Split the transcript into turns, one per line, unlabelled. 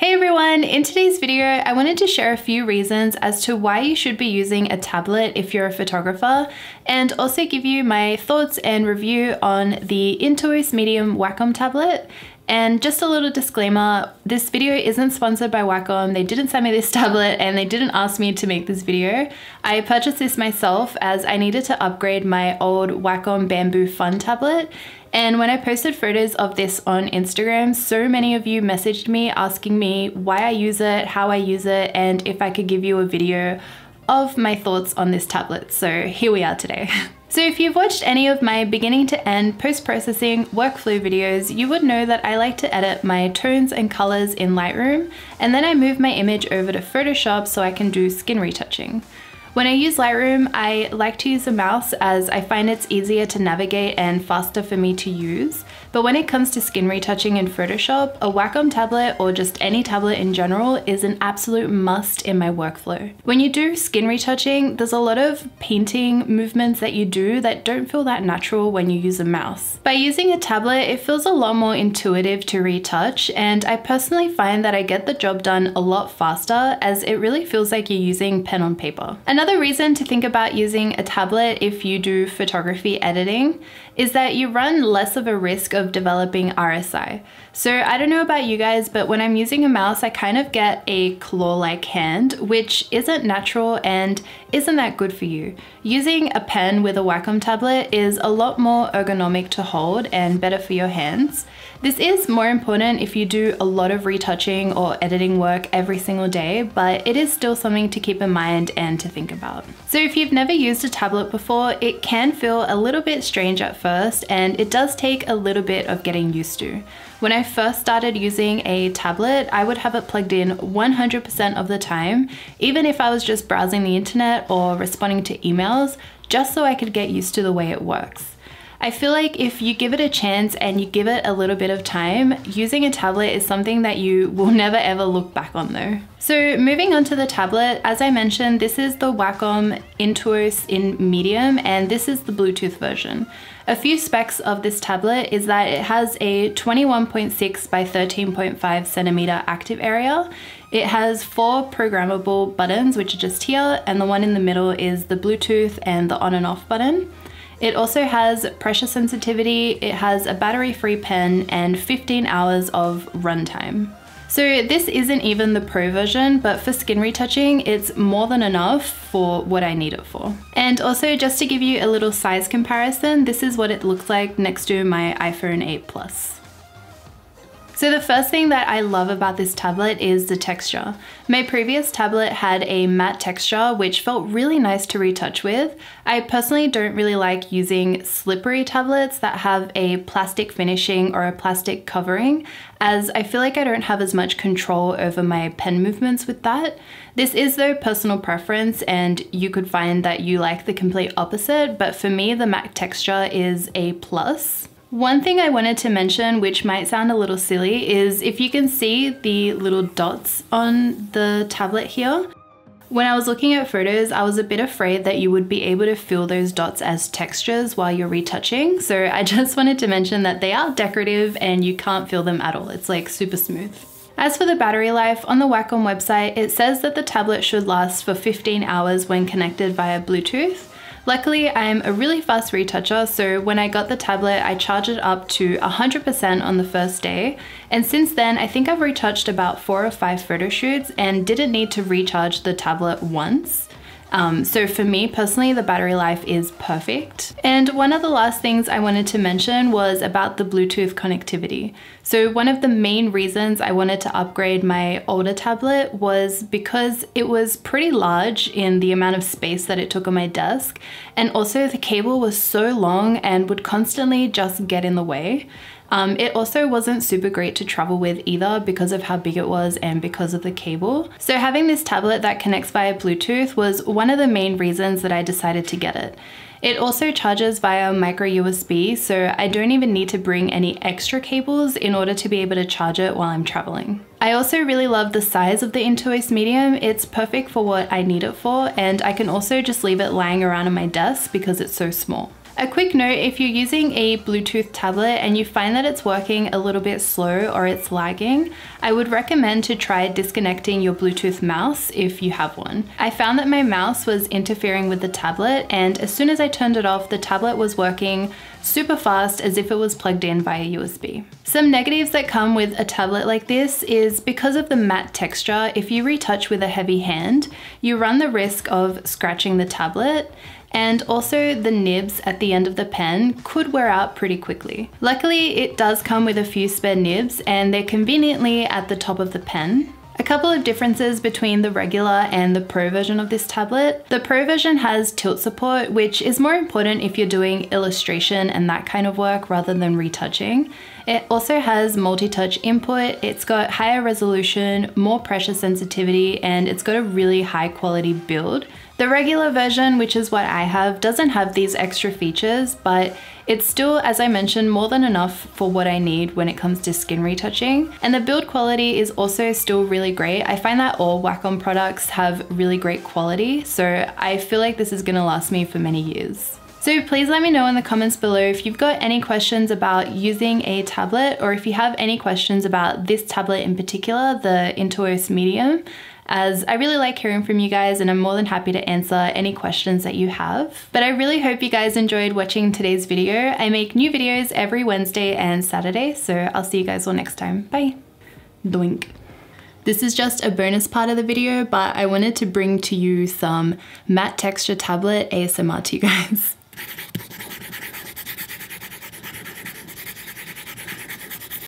Hey everyone, in today's video, I wanted to share a few reasons as to why you should be using a tablet if you're a photographer, and also give you my thoughts and review on the Intuos Medium Wacom tablet. And just a little disclaimer, this video isn't sponsored by Wacom. They didn't send me this tablet and they didn't ask me to make this video. I purchased this myself as I needed to upgrade my old Wacom Bamboo Fun tablet. And when I posted photos of this on Instagram, so many of you messaged me asking me why I use it, how I use it, and if I could give you a video of my thoughts on this tablet. So here we are today. So if you've watched any of my beginning to end post-processing workflow videos, you would know that I like to edit my tones and colors in Lightroom, and then I move my image over to Photoshop so I can do skin retouching. When I use Lightroom, I like to use a mouse as I find it's easier to navigate and faster for me to use. But when it comes to skin retouching in Photoshop, a Wacom tablet or just any tablet in general is an absolute must in my workflow. When you do skin retouching, there's a lot of painting movements that you do that don't feel that natural when you use a mouse. By using a tablet, it feels a lot more intuitive to retouch, and I personally find that I get the job done a lot faster as it really feels like you're using pen on paper. Another reason to think about using a tablet if you do photography editing is that you run less of a risk of developing RSI. So I don't know about you guys, but when I'm using a mouse, I kind of get a claw-like hand, which isn't natural and isn't that good for you. Using a pen with a Wacom tablet is a lot more ergonomic to hold and better for your hands. This is more important if you do a lot of retouching or editing work every single day, but it is still something to keep in mind and to think about. So if you've never used a tablet before, it can feel a little bit strange at first, and it does take a little bit of getting used to. When I first started using a tablet, I would have it plugged in 100% of the time, even if I was just browsing the internet or responding to emails, just so I could get used to the way it works. I feel like if you give it a chance and you give it a little bit of time, using a tablet is something that you will never ever look back on though. So moving on to the tablet, as I mentioned, this is the Wacom Intuos in medium, and this is the Bluetooth version. A few specs of this tablet is that it has a 21.6 by 13.5 centimeter active area. It has 4 programmable buttons, which are just here, and the one in the middle is the Bluetooth and the on and off button. It also has pressure sensitivity, it has a battery-free pen, and 15 hours of runtime. So this isn't even the Pro version, but for skin retouching, it's more than enough for what I need it for. And also, just to give you a little size comparison, this is what it looks like next to my iPhone 8 Plus. So the first thing that I love about this tablet is the texture. My previous tablet had a matte texture which felt really nice to retouch with. I personally don't really like using slippery tablets that have a plastic finishing or a plastic covering, as I feel like I don't have as much control over my pen movements with that. This is though personal preference, and you could find that you like the complete opposite, but for me the matte texture is a plus. One thing I wanted to mention, which might sound a little silly, is if you can see the little dots on the tablet here. When I was looking at photos, I was a bit afraid that you would be able to feel those dots as textures while you're retouching. So I just wanted to mention that they are decorative and you can't feel them at all. It's like super smooth. As for the battery life, on the Wacom website, it says that the tablet should last for 15 hours when connected via Bluetooth. Luckily, I'm a really fast retoucher, so when I got the tablet, I charged it up to 100% on the first day, and since then, I think I've retouched about 4 or 5 photo shoots and didn't need to recharge the tablet once. So for me personally, the battery life is perfect. And one of the last things I wanted to mention was about the Bluetooth connectivity. So one of the main reasons I wanted to upgrade my older tablet was because it was pretty large in the amount of space that it took on my desk, and also the cable was so long and would constantly just get in the way. It also wasn't super great to travel with either because of how big it was and because of the cable. So having this tablet that connects via Bluetooth was one of the main reasons that I decided to get it. It also charges via micro USB, so I don't even need to bring any extra cables in order to be able to charge it while I'm traveling. I also really love the size of the Intuos Medium. It's perfect for what I need it for, and I can also just leave it lying around on my desk because it's so small. A quick note, if you're using a Bluetooth tablet and you find that it's working a little bit slow or it's lagging, I would recommend to try disconnecting your Bluetooth mouse if you have one. I found that my mouse was interfering with the tablet, and as soon as I turned it off, the tablet was working super fast as if it was plugged in via USB. Some negatives that come with a tablet like this is because of the matte texture, if you retouch with a heavy hand, you run the risk of scratching the tablet, and also the nibs at the end of the pen could wear out pretty quickly. Luckily, it does come with a few spare nibs and they're conveniently at the top of the pen. A couple of differences between the regular and the Pro version of this tablet. The Pro version has tilt support, which is more important if you're doing illustration and that kind of work rather than retouching. It also has multi-touch input, it's got higher resolution, more pressure sensitivity, and it's got a really high quality build. The regular version, which is what I have, doesn't have these extra features, but it's still, as I mentioned, more than enough for what I need when it comes to skin retouching. And the build quality is also still really great. I find that all Wacom products have really great quality, so I feel like this is gonna last me for many years. So please let me know in the comments below if you've got any questions about using a tablet, or if you have any questions about this tablet in particular, the Intuos Medium, as I really like hearing from you guys and I'm more than happy to answer any questions that you have. But I really hope you guys enjoyed watching today's video. I make new videos every Wednesday and Saturday, so I'll see you guys all next time. Bye. Doink. This is just a bonus part of the video, but I wanted to bring to you some matte texture tablet ASMR to you guys.